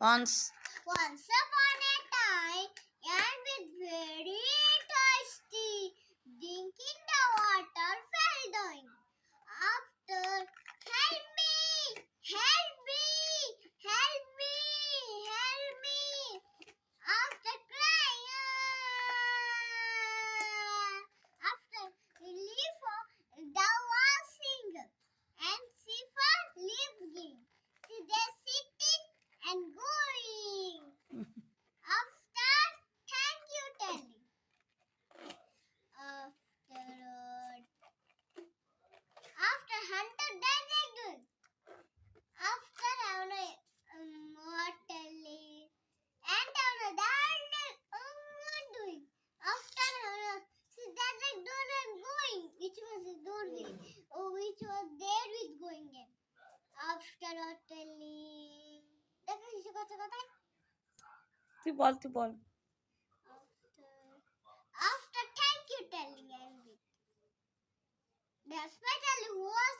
Once Once upon a time, and with very thirsty, drinking the water fell down. After, help me, help me, help me, help me. After crying, after relief, the was single, and she found living. She just sitting and going. After, thank you telling. After hunter died. After what telling. And doing. After she started door and going, which was the doorway, which was there with going in. After telling. দেখো কিছু কথা কথা তুই বল after thank you telling and with the hospital was